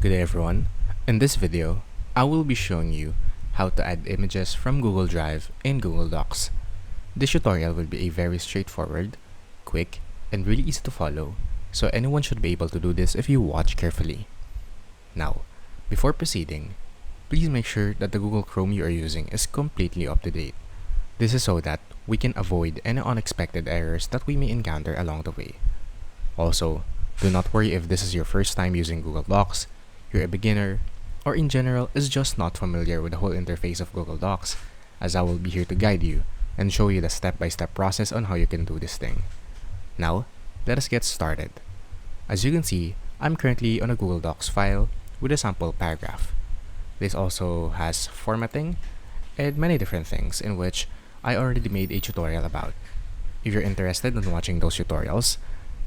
Good day everyone. In this video, I will be showing you how to add images from Google Drive in Google Docs. This tutorial will be a very straightforward, quick, and really easy to follow, so anyone should be able to do this if you watch carefully. Now, before proceeding, please make sure that the Google Chrome you are using is completely up to date. This is so that we can avoid any unexpected errors that we may encounter along the way. Also, do not worry if this is your first time using Google Docs, you're a beginner, or in general is just not familiar with the whole interface of Google Docs, as I will be here to guide you and show you the step-by-step process on how you can do this thing. Now, let us get started. As you can see, I'm currently on a Google Docs file with a sample paragraph. This also has formatting and many different things in which I already made a tutorial about. If you're interested in watching those tutorials,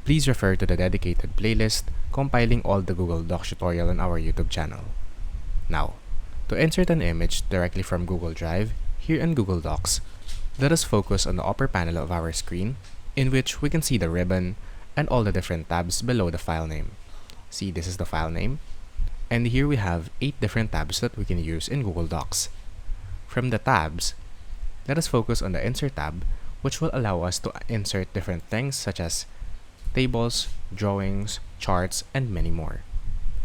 please refer to the dedicated playlist compiling all the Google Docs tutorial on our YouTube channel. Now, to insert an image directly from Google Drive here in Google Docs, let us focus on the upper panel of our screen, in which we can see the ribbon and all the different tabs below the file name. See, this is the file name, and here we have 8 different tabs that we can use in Google Docs. From the tabs, let us focus on the Insert tab, which will allow us to insert different things such as tables, drawings, charts, and many more.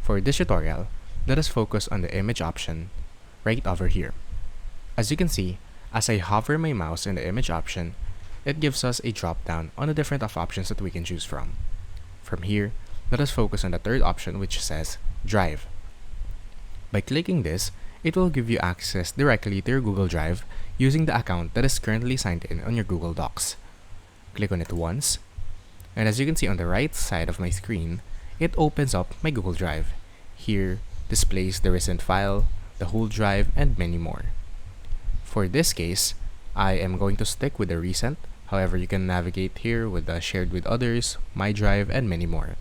For this tutorial, let us focus on the image option right over here. As you can see, as I hover my mouse in the image option, it gives us a drop down on the different options that we can choose from. From here, let us focus on the third option, which says Drive. By clicking this, it will give you access directly to your Google Drive using the account that is currently signed in on your Google Docs. Click on it once, and as you can see on the right side of my screen, it opens up my Google Drive. Here, displays the recent file, the whole drive, and many more. For this case, I am going to stick with the recent. However, you can navigate here with the shared with others, my drive, and many more.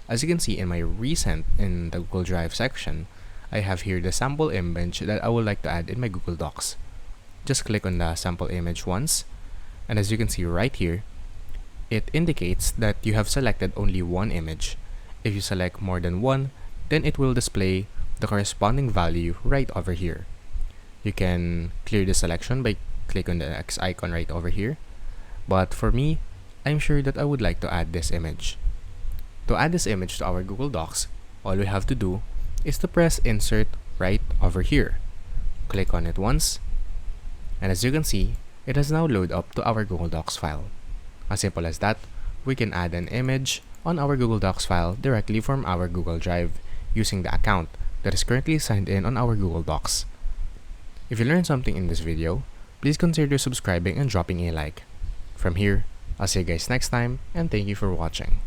As you can see in my recent in the Google Drive section, I have here the sample image that I would like to add in my Google Docs. Just click on the sample image once, and as you can see right here, it indicates that you have selected only one image. If you select more than one, then it will display the corresponding value right over here. You can clear the selection by clicking on the X icon right over here. But for me, I'm sure that I would like to add this image. To add this image to our Google Docs, all we have to do is to press Insert right over here. Click on it once, and as you can see, it has now loaded up to our Google Docs file. As simple as that, we can add an image on our Google Docs file directly from our Google Drive using the account that is currently signed in on our Google Docs. If you learned something in this video, please consider subscribing and dropping a like. From here, I'll see you guys next time, and thank you for watching.